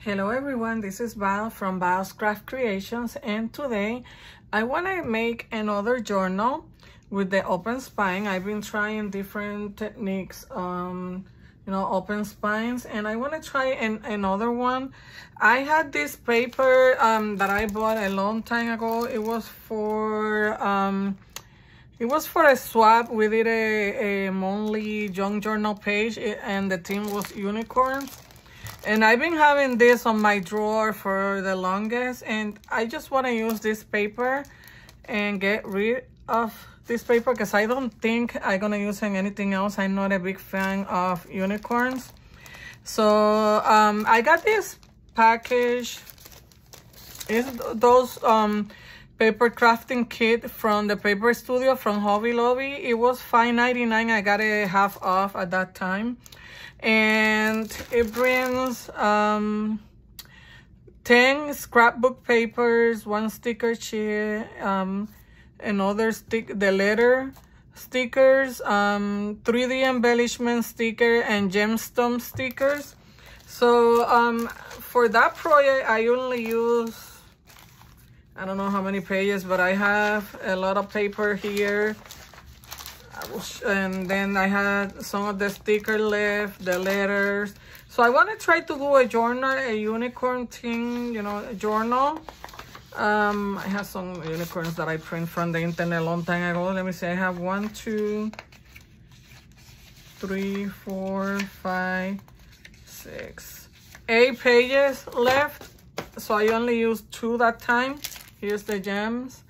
Hello everyone, this is Val from Val's Craft Creations, and today I want to make another journal with the open spine. I've been trying different techniques open spines, and I want to try another one. I had this paper that I bought a long time ago. It was for a swap. We did a monthly junk journal page, and the theme was unicorns. And I've been having this on my drawer for the longest, and I just want to use this paper and get rid of this paper because I don't think I'm going to use anything else. I'm not a big fan of unicorns. So I got this package. It's those paper crafting kit from the paper studio from Hobby Lobby. It was $5.99. I got it half off at that time. And it brings 10 scrapbook papers, 1 sticker sheet, another the letter stickers, 3D embellishment sticker, and gemstone stickers. So for that project, I only use, I don't know how many pages, but I have a lot of paper here. And then I had some of the sticker left, the letters. So I want to try to do a journal, a unicorn thing, a journal. I have some unicorns that I print from the internet a long time ago. Let me see, I have 1, 2, 3, 4, 5, 6, 8 pages left. So I only used 2 that time. Here's the gems.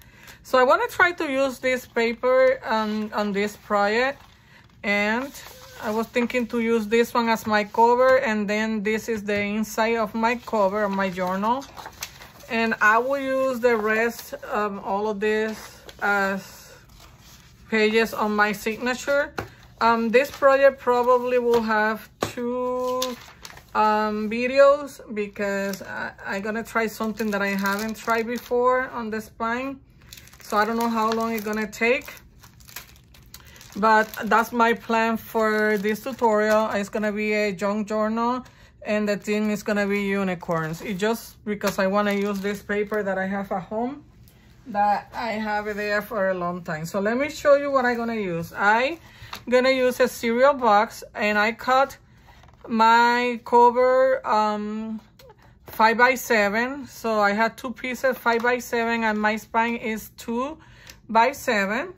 So I want to try to use this paper on this project, and I was thinking to use this one as my cover, and then this is the inside of my cover of my journal, and I will use the rest of all of this as pages on my signature. This project probably will have 2 videos because I'm gonna try something that I haven't tried before on the spine. So I don't know how long it's gonna take, but that's my plan for this tutorial. It's gonna be a junk journal, and the theme is gonna be unicorns. It's just because I wanna use this paper that I have at home, that I have it there for a long time. So let me show you what I'm gonna use. I'm gonna use a cereal box, and I cut my cover 5 by 7. So I had 2 pieces, 5 by 7, and my spine is 2 by 7.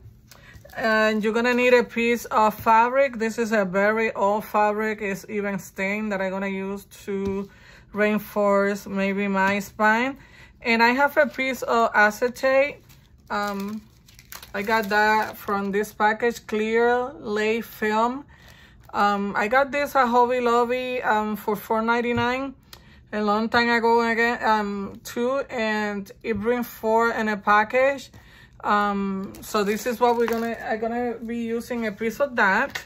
And you're gonna need a piece of fabric. This is a very old fabric. It's even stained, that I'm gonna use to reinforce maybe my spine. And I have a piece of acetate. I got that from this package, clear lay film. I got this at Hobby Lobby for $4.99. a long time ago again too, and it brings 4 in a package. So this is what I'm gonna be using a piece of that.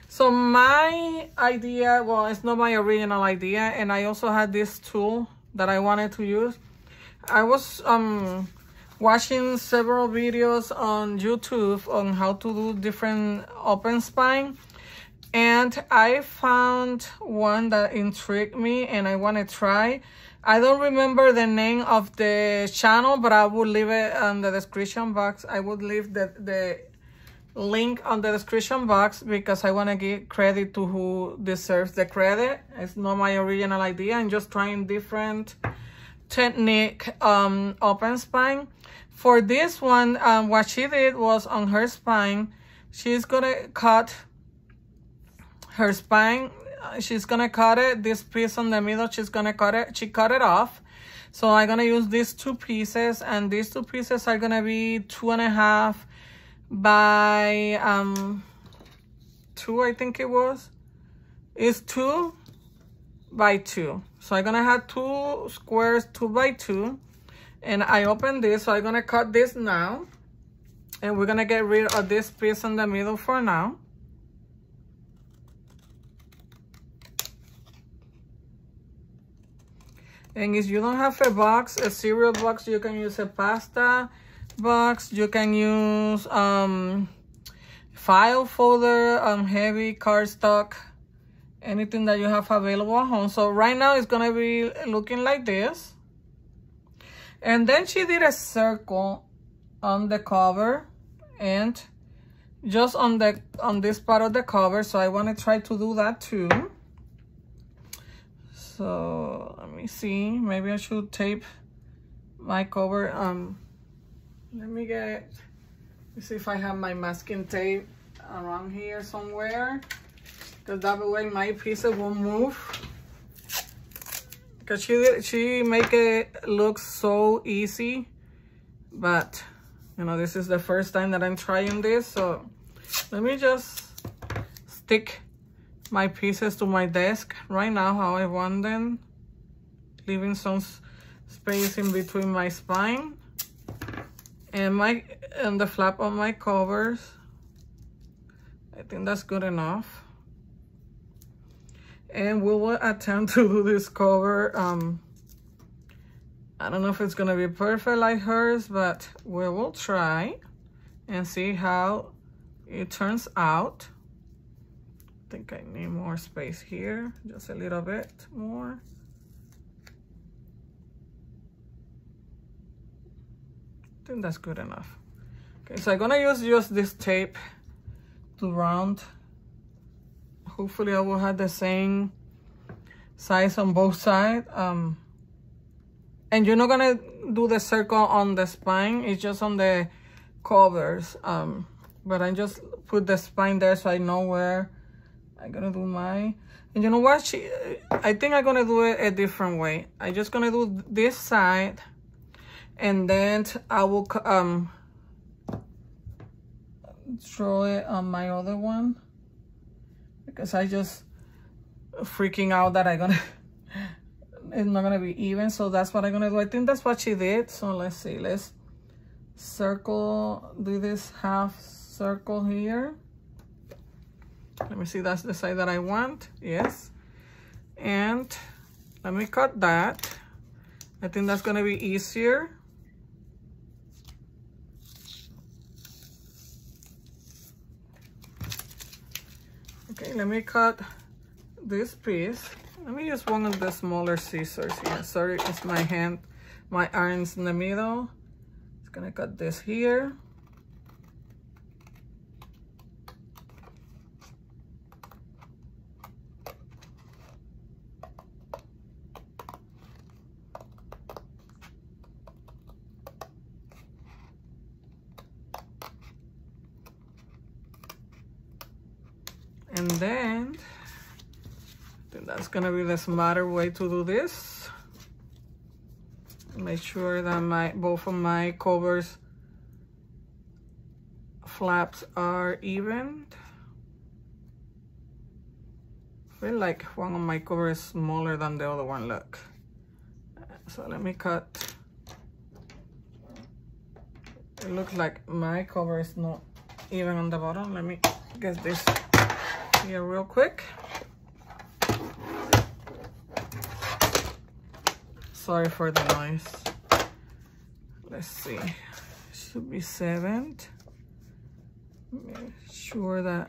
So my idea, well, it's not my original idea, and I also had this tool that I wanted to use. I was watching several videos on YouTube on how to do different open spine, and I found one that intrigued me and I want to try. I don't remember the name of the channel, but I will leave it on the description box. I would leave the link on the description box because I want to give credit to who deserves the credit. It's not my original idea. I'm just trying different technique open spine. For this one, what she did was on her spine, she's going to cut her spine. She's gonna cut it, this piece on the middle, she's gonna cut it, she cut it off. So I'm gonna use these 2 pieces, and these 2 pieces are gonna be 2.5 by 2, I think it was. It's 2 by 2. So I'm gonna have 2 squares, 2 by 2, and I open this. So I'm gonna cut this now, and we're gonna get rid of this piece in the middle for now. And if you don't have a box, a cereal box, you can use a pasta box. You can use file folder, heavy cardstock, anything that you have available at home. So right now it's gonna be looking like this. And then she did a circle on the cover and just on this part of the cover. So I want to try to do that too. So let me see, maybe I should tape my cover. Let me see if I have my masking tape around here somewhere, because that way my pieces won't move. Because she make it look so easy, but you know, this is the first time that I'm trying this. So let me just stick my pieces to my desk right now how I want them, leaving some space in between my spine and the flap of my covers. I think that's good enough. And we will attempt to do this cover. I don't know if it's gonna be perfect like hers, but we will try and see how it turns out. I think I need more space here, just a little bit more. I think that's good enough. Okay, so I'm gonna use just this tape to round. Hopefully I will have the same size on both sides. And you're not gonna do the circle on the spine, it's just on the covers. But I just put the spine there so I know where I'm gonna do my, and you know what, I think I'm gonna do it a different way. I'm just gonna do this side, and then I will draw it on my other one, because I just freaking out that it's not gonna be even. So that's what I'm gonna do. I think that's what she did. So let's see, let's do this half circle here. Let me see, that's the side that I want. Yes. And let me cut that. I think that's gonna be easier. Okay, let me cut this piece. Let me use one of the smaller scissors here. Sorry, it's my hand, my arm's in the middle. It's gonna cut this here. And then I think that's gonna be the smarter way to do this. Make sure that both of my covers flaps are even. I feel like one of my covers is smaller than the other one, look. So let me cut. It looks like my cover is not even on the bottom. Let me get this here real quick. Sorry for the noise. Let's see. Should be 7. Make sure that,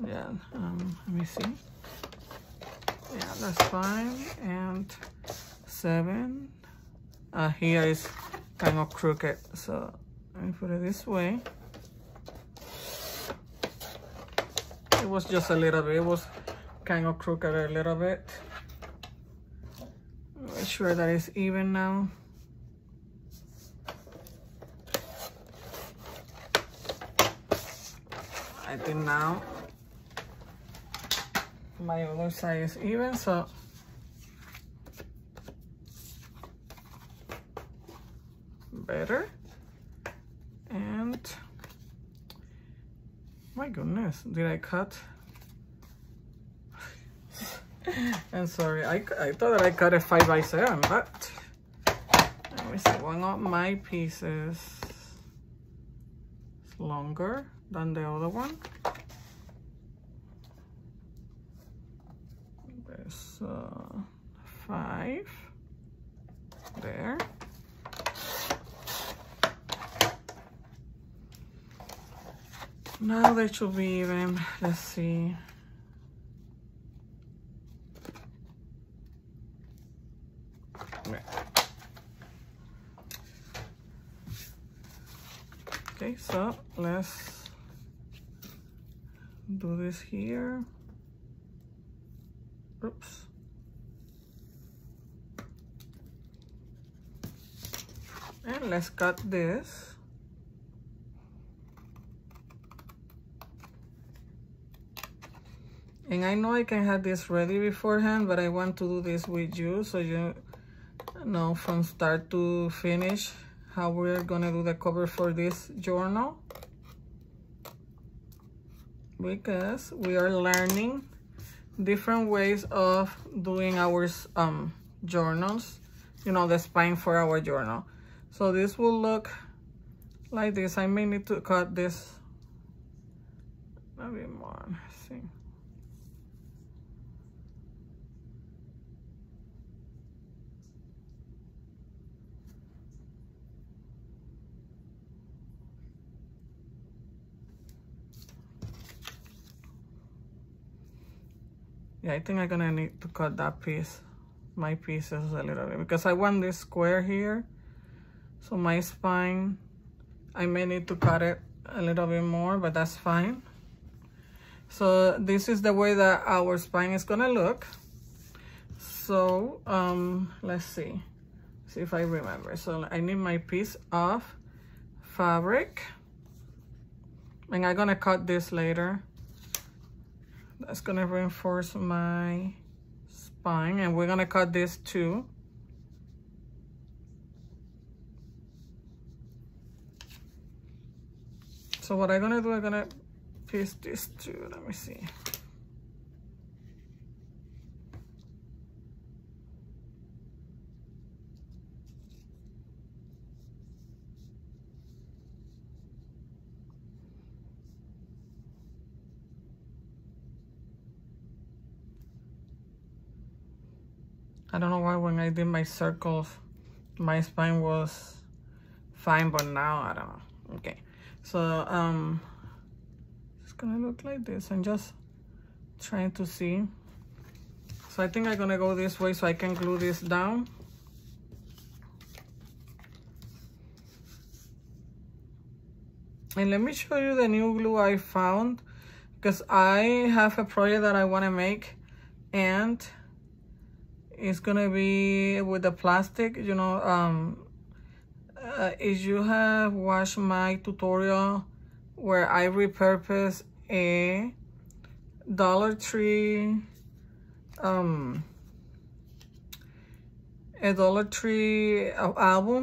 yeah, let me see. Yeah, that's fine. And 7. Here is kind of crooked, so let me put it this way. It was just a little bit, it was kind of crooked a little bit. Make sure that it's even now. I think now my other side is even, so better. And my goodness, did I cut? I'm sorry, I thought that I cut a 5x7, but let me see, one of my pieces is longer than the other one. There's 5 there. Now they should be even. Let's see. Okay, so let's do this here. Oops. And let's cut this. And I know I can have this ready beforehand, but I want to do this with you so you know from start to finish how we're gonna do the cover for this journal, because we are learning different ways of doing our journals, you know, the spine for our journal. So this will look like this. I may need to cut this a bit more. Let's see. Yeah, I think I'm gonna need to cut that piece, my pieces a little bit, because I want this square here. So my spine, I may need to cut it a little bit more, but that's fine. So this is the way that our spine is gonna look. So let's see if I remember. So I need my piece of fabric, and I'm gonna cut this later. That's gonna reinforce my spine, and we're gonna cut this too. So what I'm gonna do, I'm gonna piece this too. Let me see. I don't know why when I did my circles, my spine was fine, but now I don't know. Okay, so it's gonna look like this. I'm just trying to see. So I think I'm gonna go this way so I can glue this down. And let me show you the new glue I found, because I have a project that I wanna make, and it's gonna be with the plastic, you know. If you have watched my tutorial where I repurpose a Dollar Tree, album,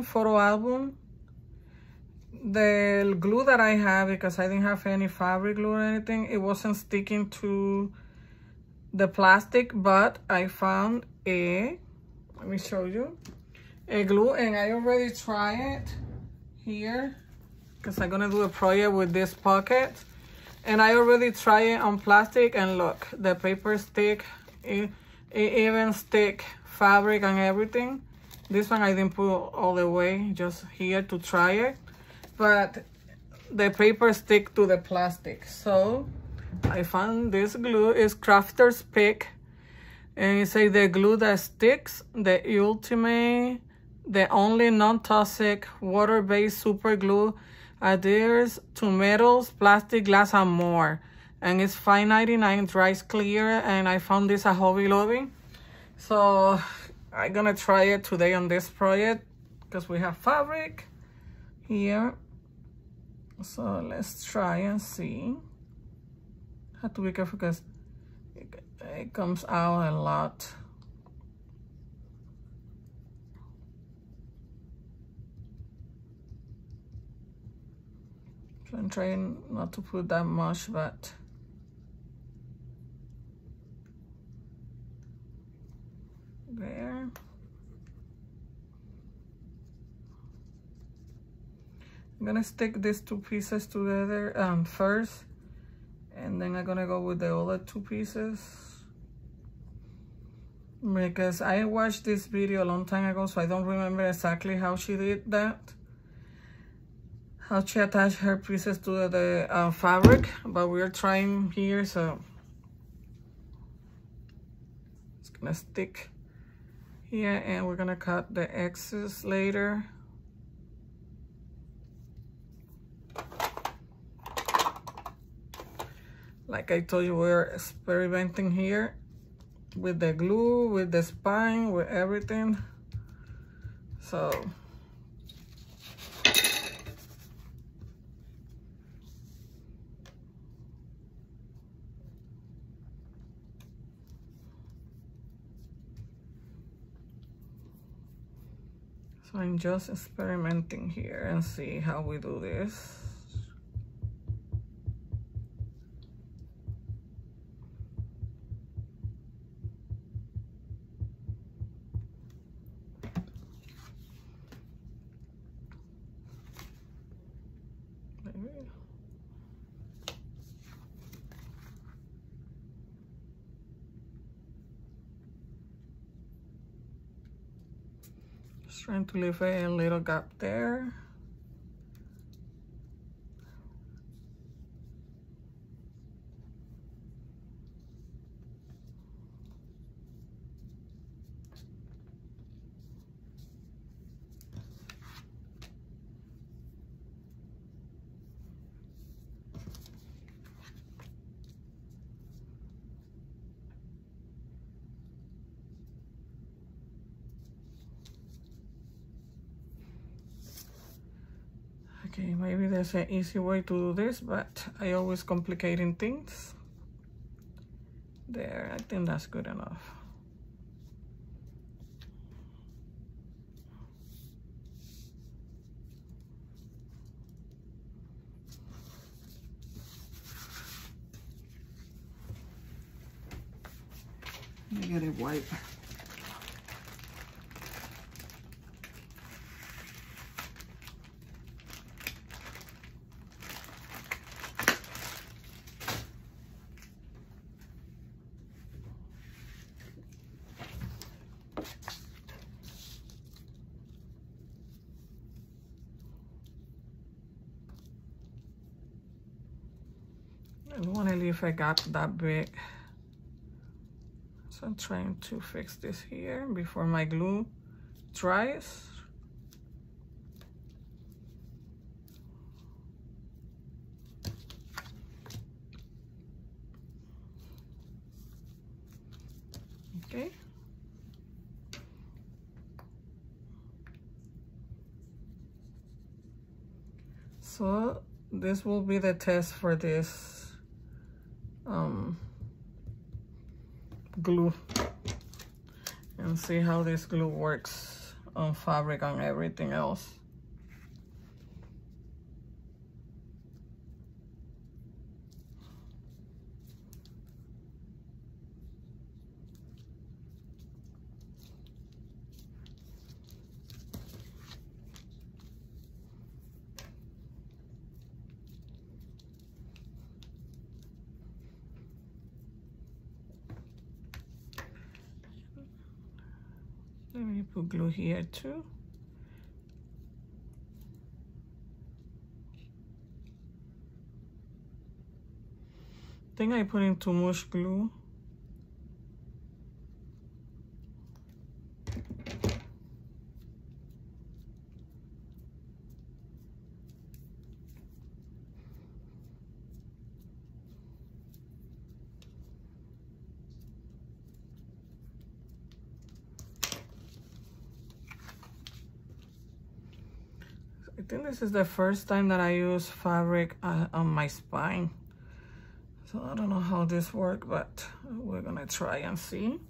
photo album, the glue that I have, because I didn't have any fabric glue or anything, it wasn't sticking to the plastic, but I found let me show you, a glue, and I already tried it here because I'm gonna do a project with this pocket, and I already tried it on plastic, and look, the paper stick, it even stick fabric and everything. This one I didn't put all the way, just here to try it, but the paper stick to the plastic. So I found this glue. Is Crafter's Pick, and it says the glue that sticks, the ultimate, the only non-toxic water-based super glue, adheres to metals, plastic, glass, and more. And it's $5.99, dries clear, and I found this at Hobby Lobby. So I'm gonna try it today on this project because we have fabric here. So let's try and see. Have to be careful because it comes out a lot. So I'm trying not to put that much, but there. I'm gonna stick these two pieces together first, and then I'm gonna go with the other two pieces, because I watched this video a long time ago, so I don't remember exactly how she did that. how she attached her pieces to the fabric, but we're trying here, so it's gonna stick here, and we're gonna cut the excess later. Like I told you, we're experimenting here with the glue, with the spine, with everything. So I'm just experimenting here and see how we do this. Just trying to leave a little gap there. Okay, maybe there's an easy way to do this, but I always complicating things. There, I think that's good enough. Let me get a wipe. I don't want to leave a gap that big. So I'm trying to fix this here before my glue dries. Okay. So this will be the test for this glue, and see how this glue works on fabric and everything else. Let me put glue here too. I think I put in too much glue. I think this is the first time that I use fabric on my spine. So I don't know how this works, but we're gonna try and see.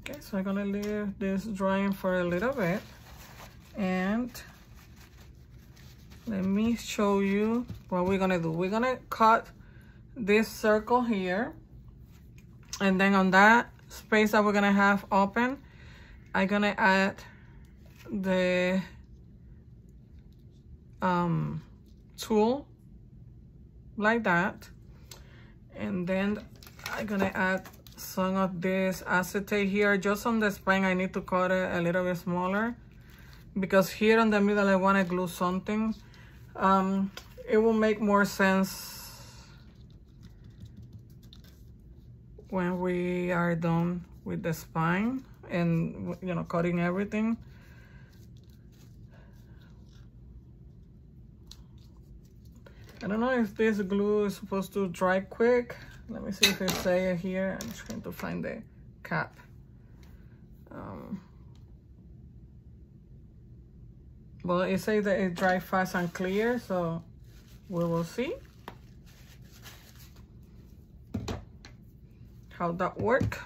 Okay, so I'm gonna leave this drying for a little bit, and let me show you what we're gonna do. We're gonna cut this circle here, and then on that space that we're gonna have open, I'm gonna add the tool like that, and then I'm gonna add some of this acetate here. Just on the spine I need to cut it a little bit smaller because here in the middle I want to glue something. It will make more sense when we are done with the spine and, you know, cutting everything. I don't know if this glue is supposed to dry quick. Let me see if it says here. I'm trying to find the cap. Well, it says that it dries fast and clear, so we will see how that works.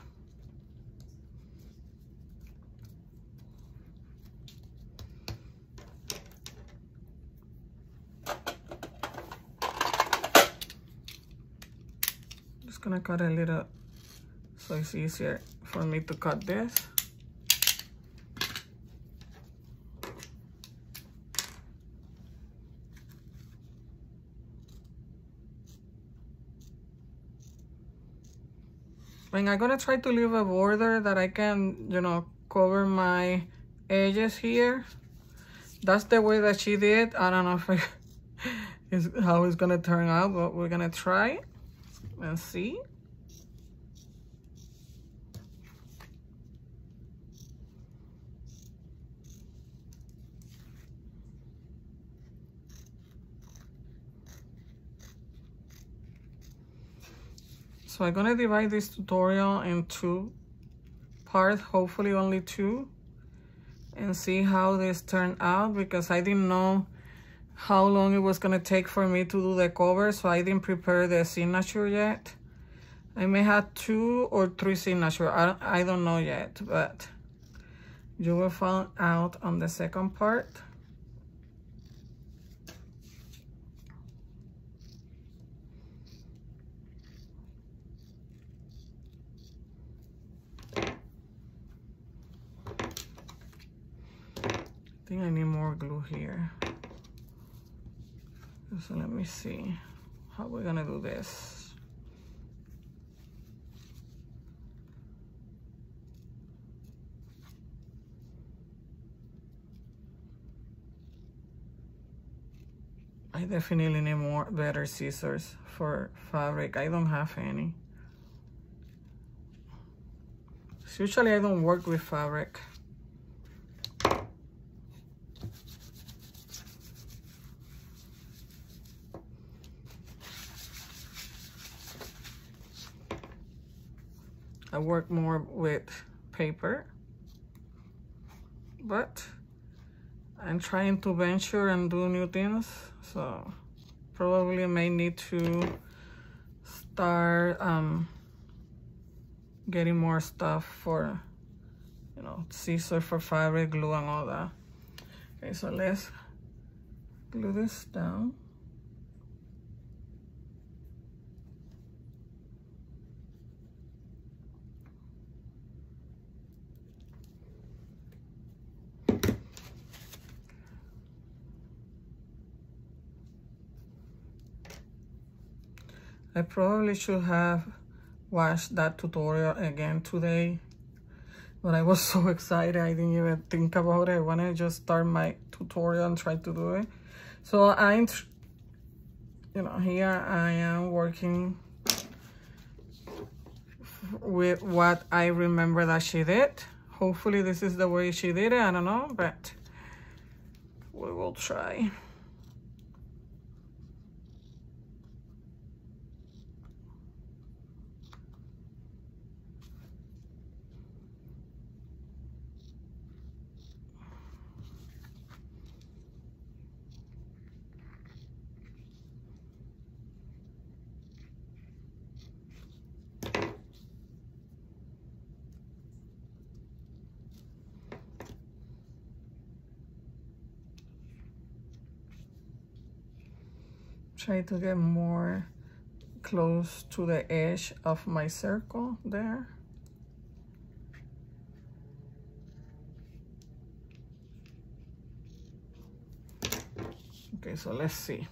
Just gonna cut a little so it's easier for me to cut this. And I'm gonna try to leave a border that I can, you know, cover my edges here. That's the way that she did. I don't know if is how it's gonna turn out, but we're gonna try and see. So I'm gonna divide this tutorial in two parts, hopefully only two, and see how this turned out, because I didn't know how long it was gonna take for me to do the cover, so I didn't prepare the signature yet. I may have 2 or 3 signatures, I don't know yet, but you will find out on the second part. I think I need more glue here. So let me see how we're gonna do this. I definitely need better scissors for fabric. I don't have any. Usually I don't work with fabric. I work more with paper, but I'm trying to venture and do new things, so probably may need to start getting more stuff for, you know, scissors for fabric, glue and all that. Okay, so let's glue this down. I probably should have watched that tutorial again today, but I was so excited I didn't even think about it. I wanted to just start my tutorial and try to do it. So I'm, you know, here I am working with what I remember that she did. Hopefully this is the way she did it, I don't know, but we will try. Try to get more close to the edge of my circle there. Okay, so let's see.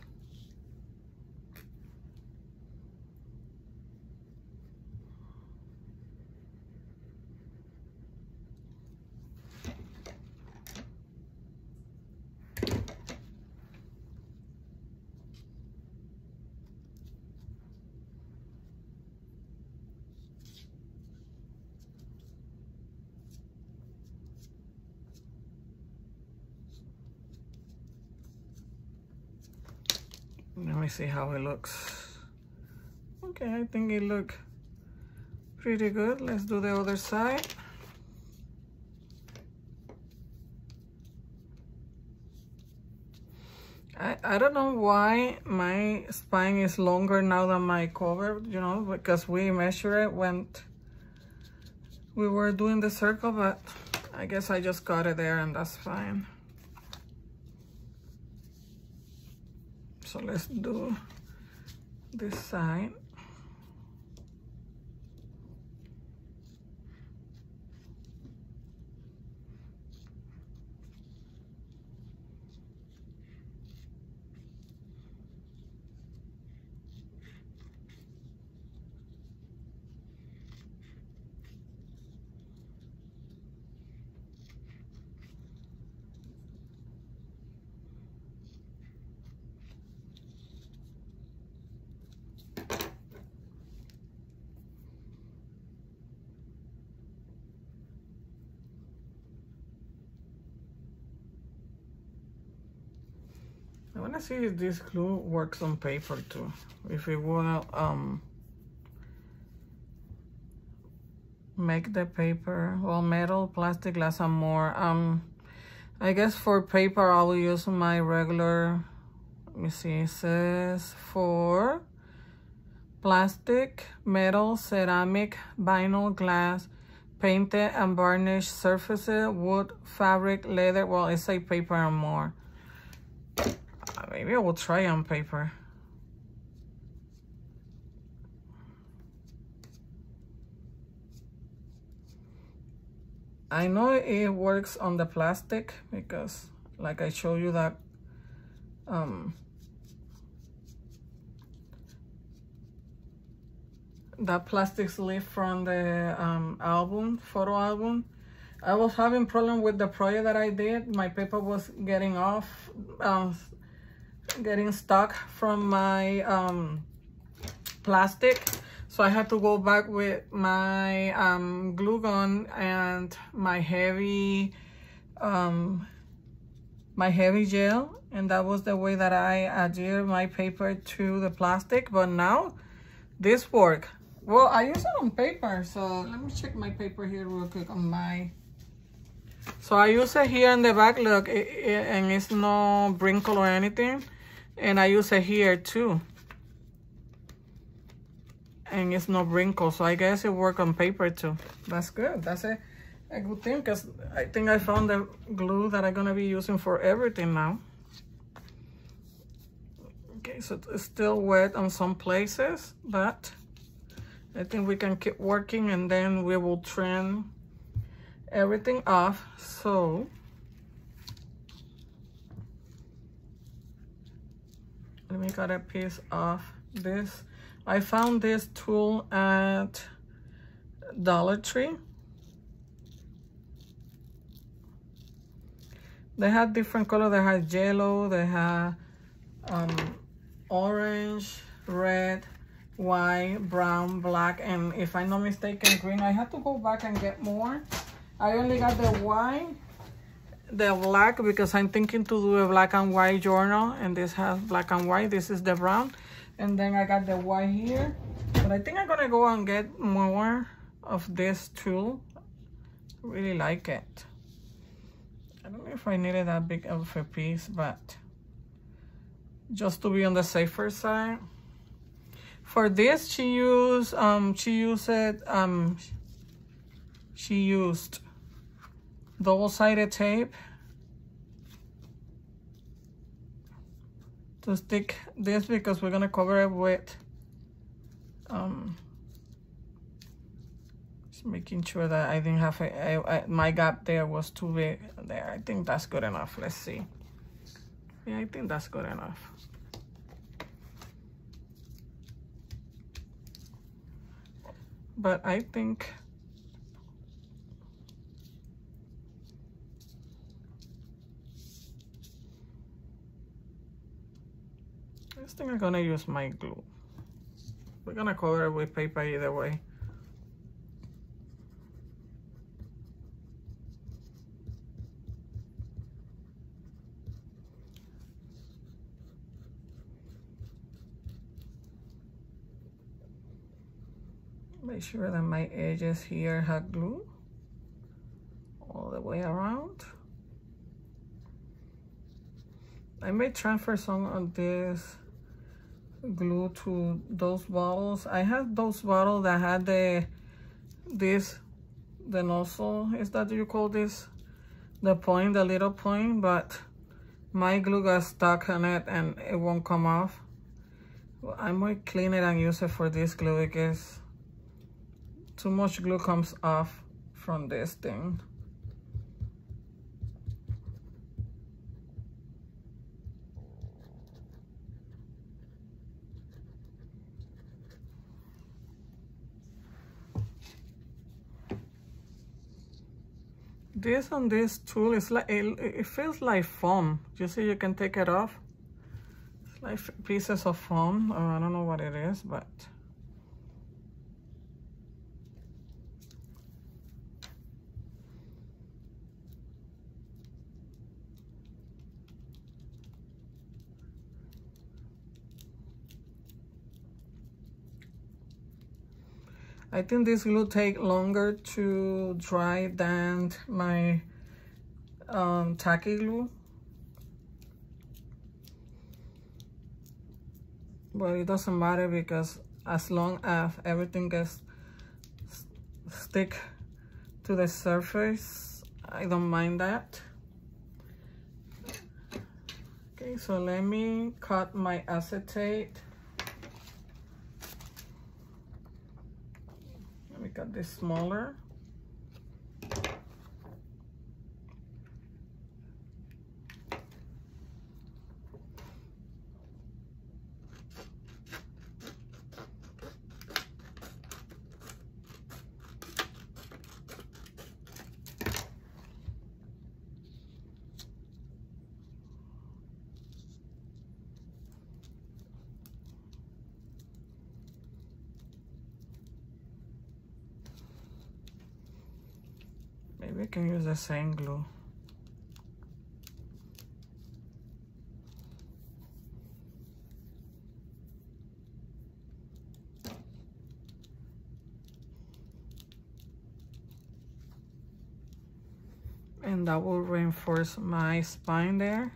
Let me see how it looks. Okay, I think it looks pretty good. Let's do the other side. I don't know why my spine is longer now than my cover, you know, because we measured it when we were doing the circle, but I guess I just got it there and that's fine. So let's do this side. I want to see if this glue works on paper too. If it will make the paper, well, metal, plastic, glass, and more. I guess for paper I will use my regular, let me see, it says for plastic, metal, ceramic, vinyl, glass, painted and varnished surfaces, wood, fabric, leather. Well, it says paper and more. Maybe I will try on paper. I know it works on the plastic because, like I showed you that that plastic sleeve from the photo album. I was having problem with the project that I did. My paper was getting off, getting stuck from my plastic. So I had to go back with my glue gun and my heavy gel, and that was the way that I adhered my paper to the plastic. But now this work. Well, I use it on paper, so let me check my paper here real quick on my. So I use it here in the back, look, and it's no wrinkle or anything, and I use it here too. And it's no wrinkle, so I guess it works on paper too. That's good. That's a good thing, because I think I found the glue that I'm gonna be using for everything now. Okay, so it's still wet on some places, but I think we can keep working and then we will trim everything off. So let me cut a piece off this. I found this tool at Dollar Tree. They had different colors. They had yellow, they had orange, red, white, brown, black, and if I'm not mistaken, green. I had to go back and get more. I only got the white, the black, because I'm thinking to do a black and white journal, and this has black and white. This is the brown. And then I got the white here. But I think I'm gonna go and get more of this tool. I really like it. I don't know if I needed that big of a piece, but just to be on the safer side. For this, she used double-sided tape to stick this, because we're gonna cover it with just making sure that I didn't have my gap there was too big there. I think that's good enough. Let's see. Yeah, I think that's good enough. But I think I'm gonna use my glue. We're gonna cover it with paper either way. Make sure that my edges here have glue all the way around. I may transfer some of this glue to those bottles. I have those bottles that had the nozzle, is that you call this? The point, the little point, but my glue got stuck on it and it won't come off. Well, I might clean it and use it for this glue because too much glue comes off from this thing. This on this tool is like, it feels like foam. You see, you can take it off. It's like pieces of foam, or I don't know what it is, but I think this glue take longer to dry than my tacky glue. But it doesn't matter because as long as everything gets stick to the surface, I don't mind that. Okay, so let me cut my acetate. Let me cut this smaller. Maybe I can use the same glue. And that will reinforce my spine there.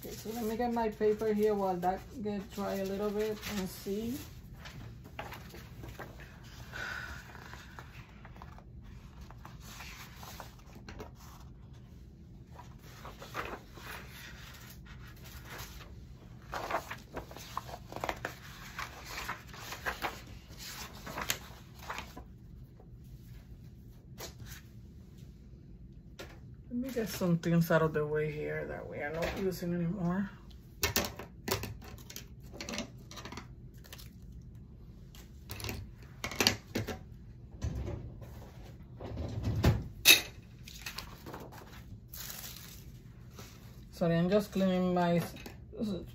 Okay, so let me get my paper here while that gets dry a little bit and see. Let me get some things out of the way here that we are not using anymore. Sorry, I'm just cleaning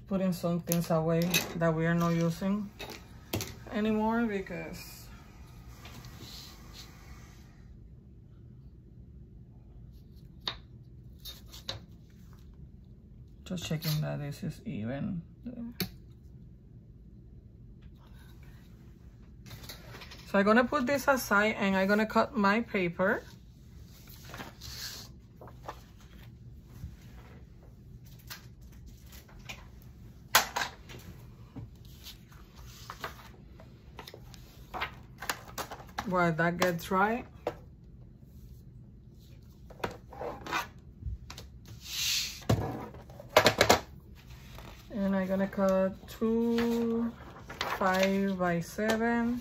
putting some things away that we are not using anymore because just checking that this is even. So I'm gonna put this aside and I'm gonna cut my paper. While that gets dry. And I'm gonna cut two 5 by 7.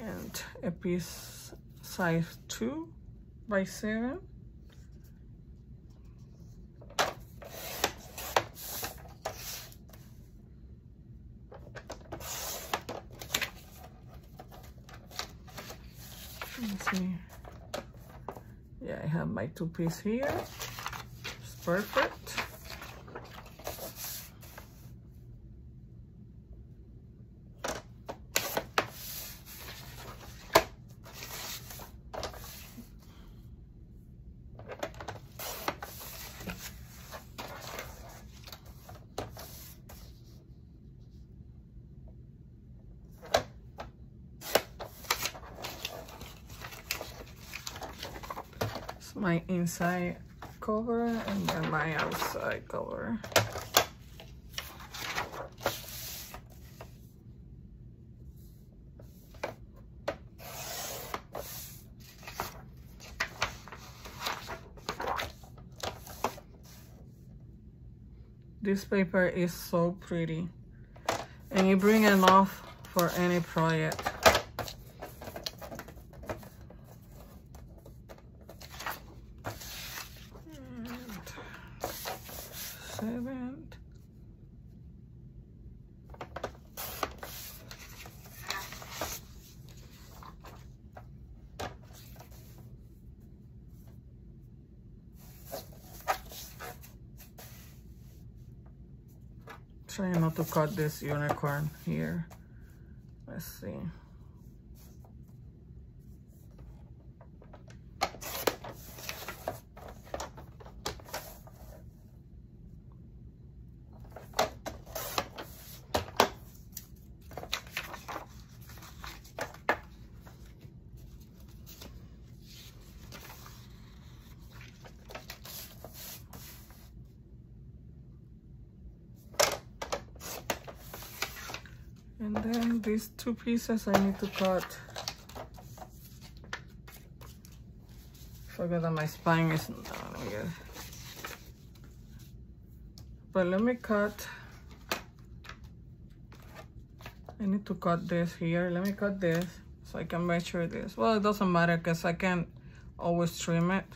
And a piece size 2 by 7. Let's see. Yeah, I have my 2 piece here. It's perfect. My inside cover and then my outside cover. This paper is so pretty and you bring enough for any project. Trying not to cut this unicorn here. Let's see. And then these 2 pieces I need to cut. Forget that my spine is not good. But let me cut. I need to cut this here. Let me cut this so I can measure this. Well, it doesn't matter because I can always trim it.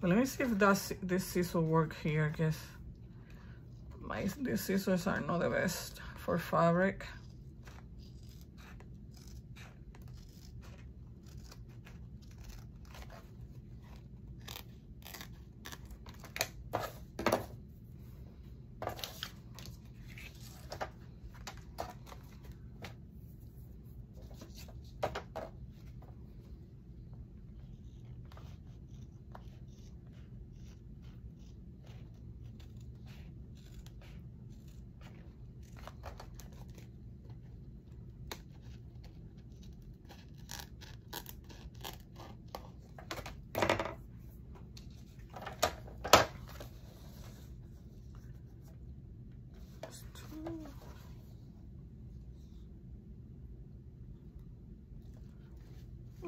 But let me see if this scissors work here, because these scissors are not the best for fabric.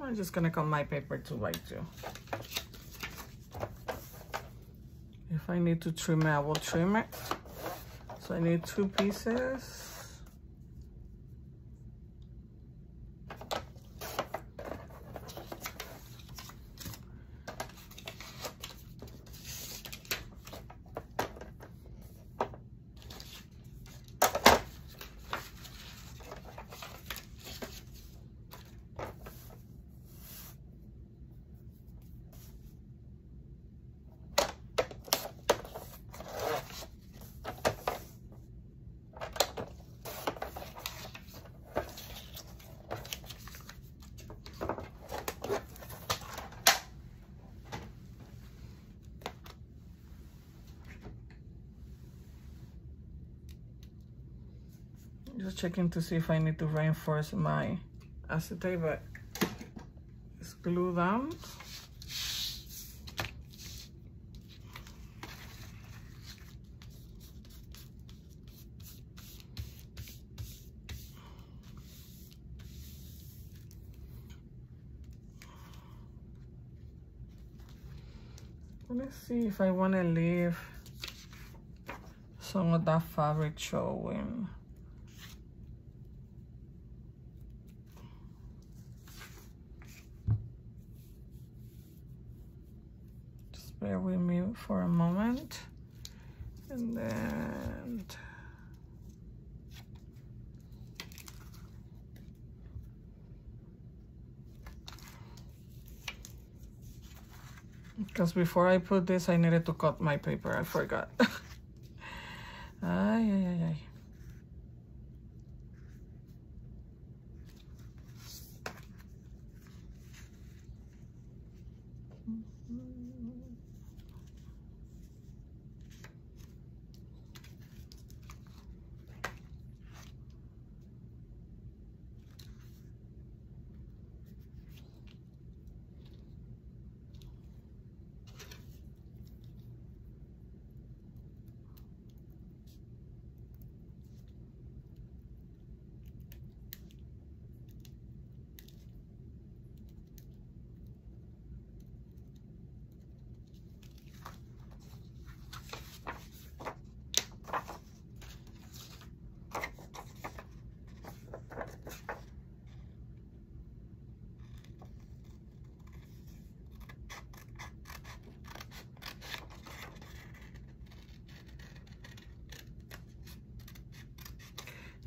I'm just gonna cut my paper 2 by 2. If I need to trim it, I will trim it. So I need 2 pieces. Just checking to see if I need to reinforce my acetate, but it's glued down. Let's see if I want to leave some of that fabric showing. Just bear with me for a moment. And then because before I put this, I needed to cut my paper. I forgot. Ay, ay, ay, ay.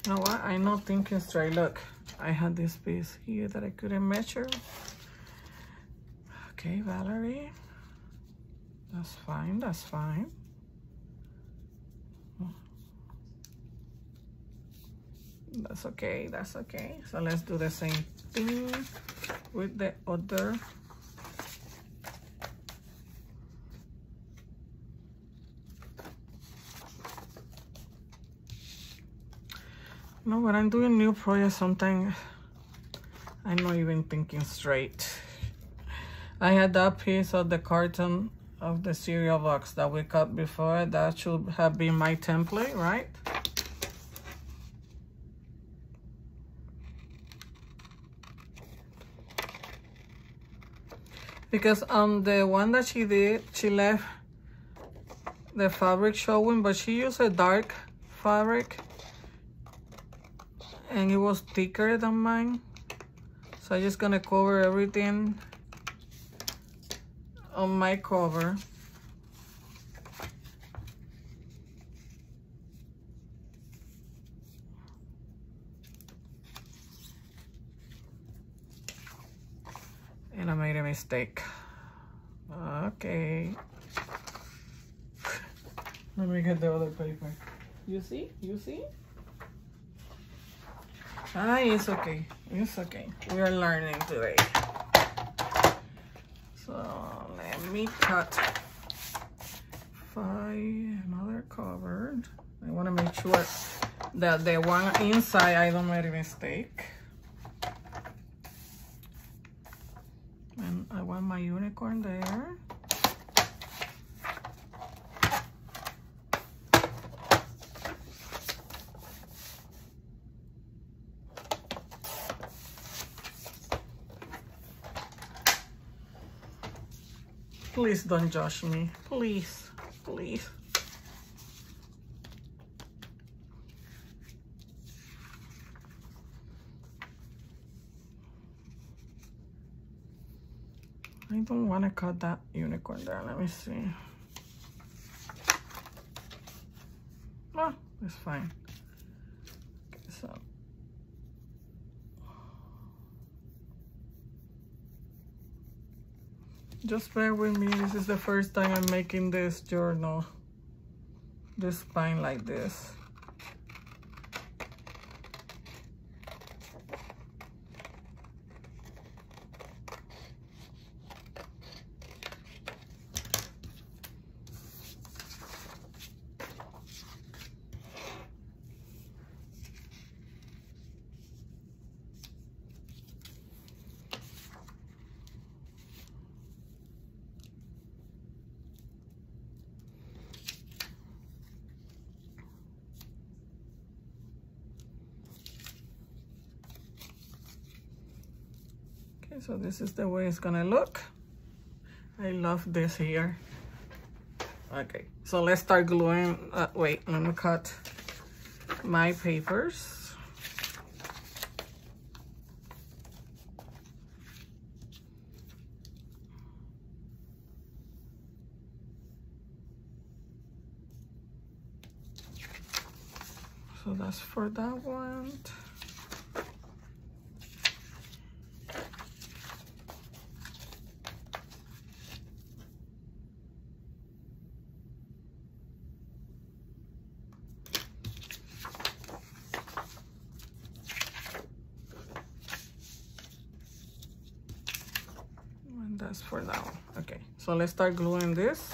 You know what? I'm not thinking straight. Look, I had this piece here that I couldn't measure. Okay, Valerie. That's fine, that's fine. That's okay, that's okay. So let's do the same thing with the other. You know, when I'm doing new projects, sometimes I'm not even thinking straight. I had that piece of the carton of the cereal box that we cut before. That should have been my template, right? Because on the one that she did, she left the fabric showing, but she used a dark fabric. And it was thicker than mine. So I'm just gonna cover everything on my cover. And I made a mistake. Okay. Let me get the other paper. You see? You see? Ah, it's okay. It's okay. We are learning today. So let me cut another covered. I want to make sure that the one inside I don't make a mistake. And I want my unicorn there. Please don't judge me. Please, please. I don't want to cut that unicorn there. Let me see. Oh, it's fine. Okay, so. Just bear with me. This is the first time I'm making this journal. This spine like this. So this is the way it's gonna look. I love this here. Okay, so let's start gluing. Wait, let me cut my papers. So that's for that one. And that's for that one. Okay, so let's start gluing this.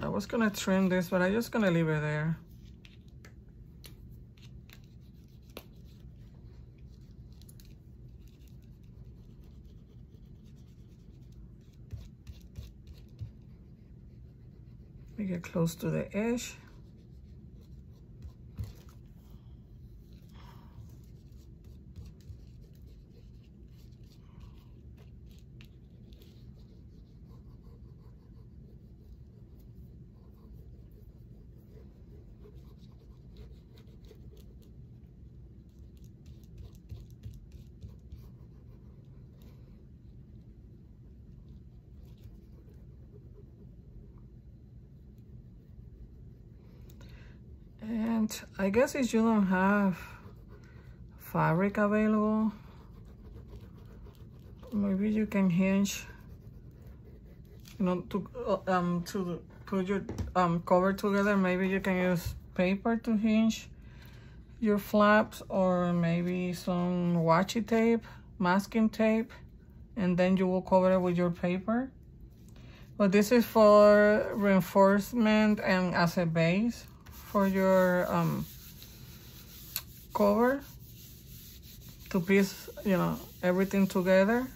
I was gonna trim this, but I'm just gonna leave it there. We get close to the edge. And I guess if you don't have fabric available, maybe you can hinge, you know, to put your cover together. Maybe you can use paper to hinge your flaps, or maybe some washi tape, masking tape, and then you will cover it with your paper. But this is for reinforcement and as a base for your cover, to piece, you know, everything together.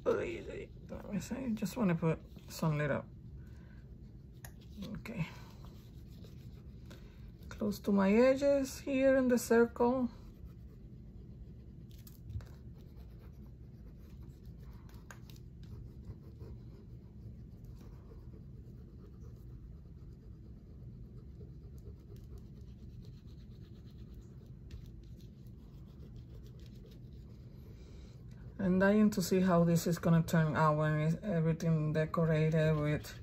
Let me see, I just want to put some little, okay, close to my edges here in the circle. I'm dying to see how this is gonna turn out when it's everything decorated with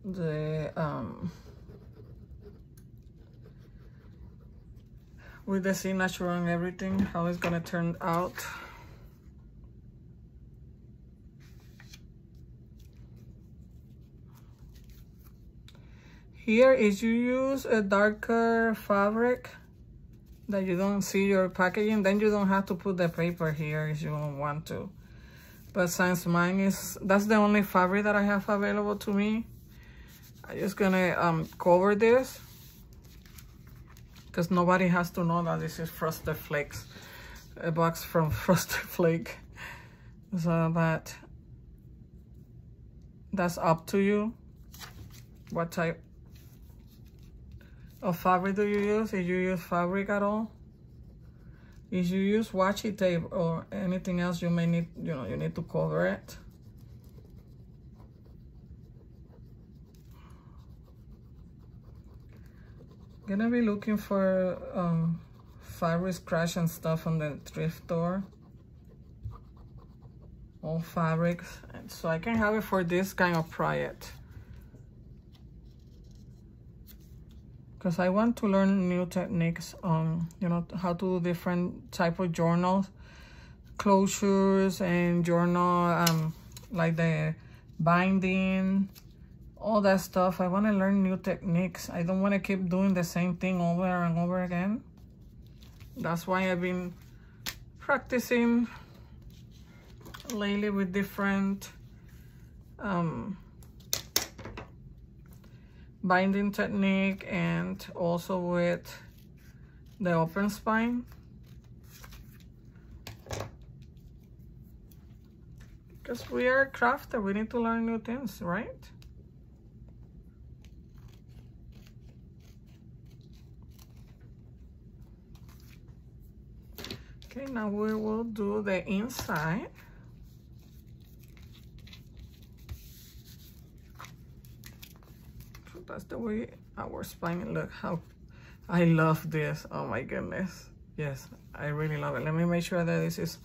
the signature and everything, how it's gonna turn out. Here, if you use a darker fabric that you don't see your packaging, then you don't have to put the paper here if you don't want to. But since mine is, that's the only fabric that I have available to me, I'm just gonna cover this, because nobody has to know that this is Frosted Flakes, a box from Frosted Flake. So that's up to you. What type of fabric do you use? If you use fabric at all, if you use washi tape or anything else, you may need, you know, you need to cover it. Gonna be looking for fabric scratch and stuff on the thrift store, all fabrics, and so I can have it for this kind of project. Because I want to learn new techniques on, you know, how to do different type of journals, closures, and journal, like the binding, all that stuff. I want to learn new techniques. I don't want to keep doing the same thing over and over again. That's why I've been practicing lately with different binding technique, and also with the open spine. Because we are a crafter, we need to learn new things, right? Okay, now we will do the inside. So that's the way our spine look. How I love this. Oh my goodness. Yes, I really love it. Let me make sure that this is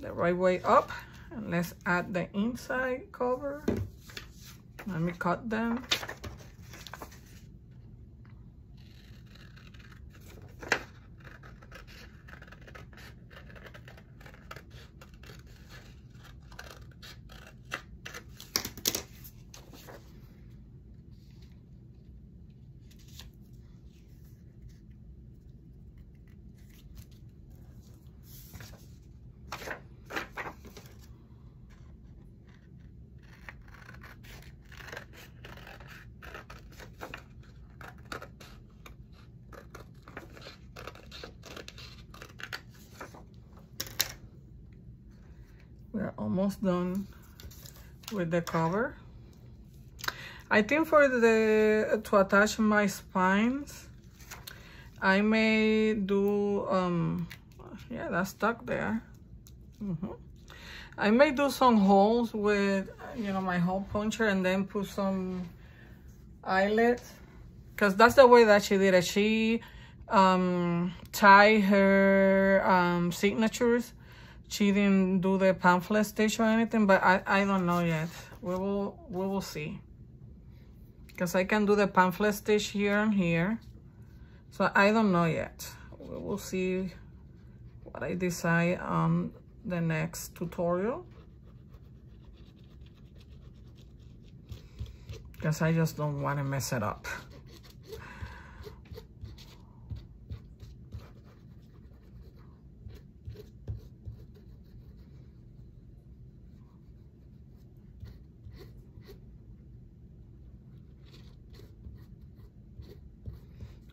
the right way up. And let's add the inside cover. Let me cut them. We're almost done with the cover. I think for to attach my spines, I may do yeah, that's stuck there. I may do some holes with, you know, my hole puncher, and then put some eyelets, because that's the way that she did it. She tied her signatures. She didn't do the pamphlet stitch or anything, but I don't know yet. We will see. Because I can do the pamphlet stitch here and here. So I don't know yet. We will see what I decide on the next tutorial. Because I just don't want to mess it up.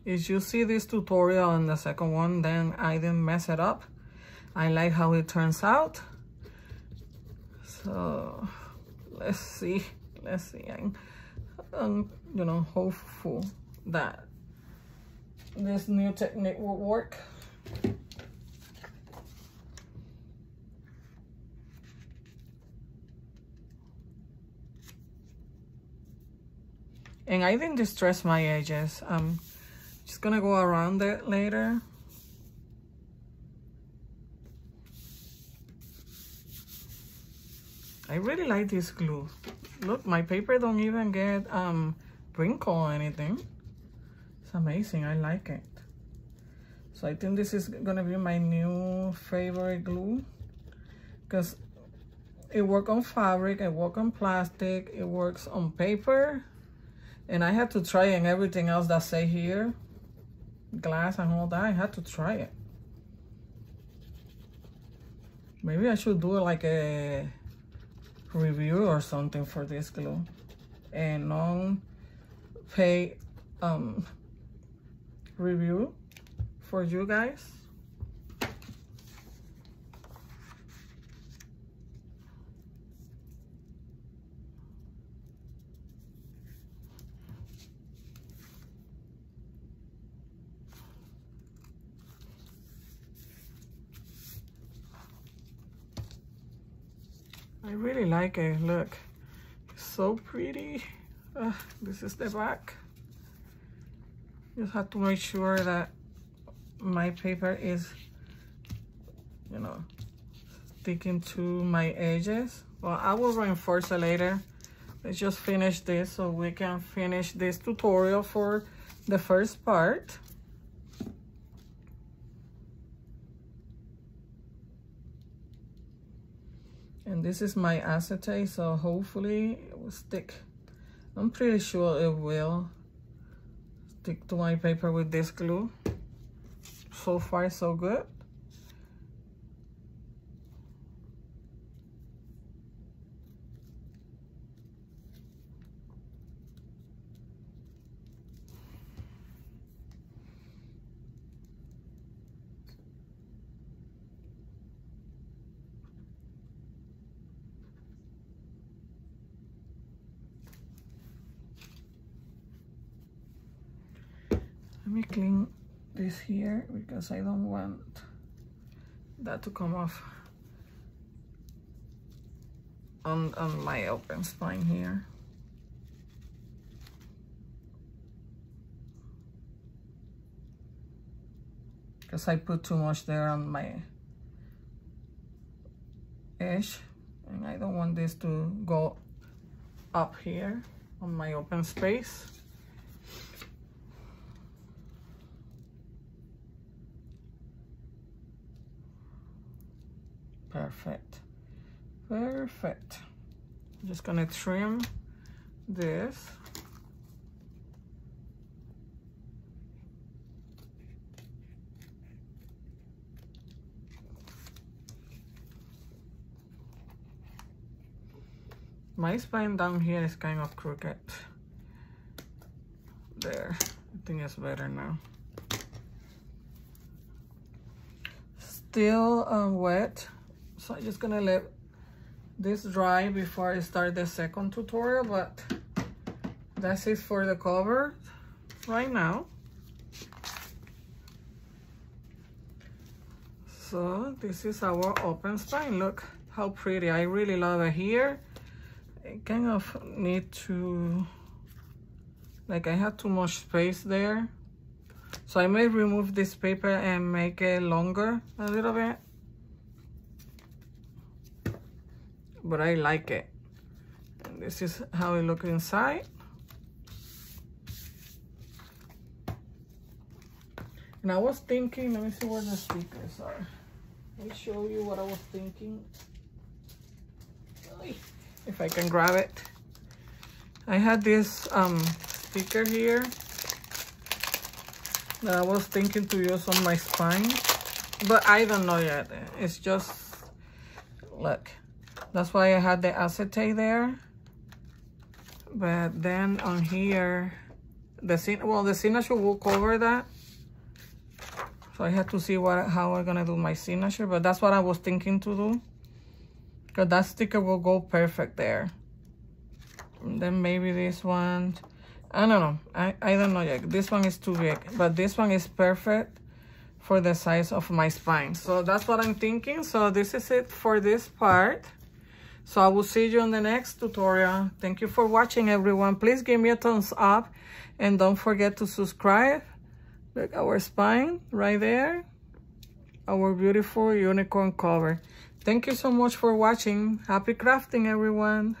If you see this tutorial and the second one, then I didn't mess it up. I like how it turns out. So let's see. I'm you know, hopeful that this new technique will work. And I didn't distress my edges. Just gonna go around it later. I really like this glue. Look, my paper don't even get wrinkle or anything. It's amazing. I like it. So I think this is gonna be my new favorite glue, because it works on fabric, it works on plastic, it works on paper, and I had to try it, and everything else that say here, glass and all that, I had to try it. Maybe I should do like a review or something for this glue, and non-pay review for you guys. I really like it. Look, it's so pretty. This is the back. Just have to make sure that my paper is, you know, sticking to my edges. Well, I will reinforce it later. Let's just finish this so we can finish this tutorial for the first part. And this is my acetate, so hopefully it will stick. I'm pretty sure it will stick to my paper with this glue. So far, so good. Let me clean this here because I don't want that to come off on my open spine here. Because I put too much there on my edge, and I don't want this to go up here on my open space. Perfect, perfect. I'm just gonna trim this. My spine down here is kind of crooked. There, I think it's better now. Still wet, so I'm just gonna let this dry before I start the second tutorial, but that's it for the cover right now. So this is our open spine. Look how pretty. I really love it here. I kind of need to, like, I have too much space there, so I may remove this paper and make it longer a little bit, but I like it. And this is how it looks inside. And I was thinking, let me see where the stickers are. Let me show you what I was thinking. If I can grab it. I had this sticker here that I was thinking to use on my spine, but I don't know yet. It's just, look, that's why I had the acetate there. But then on here, the signature will cover that. So I had to see how I'm gonna do my signature, but that's what I was thinking to do. Because that sticker will go perfect there. And then maybe this one, I don't know. I don't know yet. This one is too big, but this one is perfect for the size of my spine. So that's what I'm thinking. So this is it for this part. So I will see you in the next tutorial. Thank you for watching, everyone. Please give me a thumbs up and don't forget to subscribe. Look, our spine right there. Our beautiful unicorn cover. Thank you so much for watching. Happy crafting, everyone.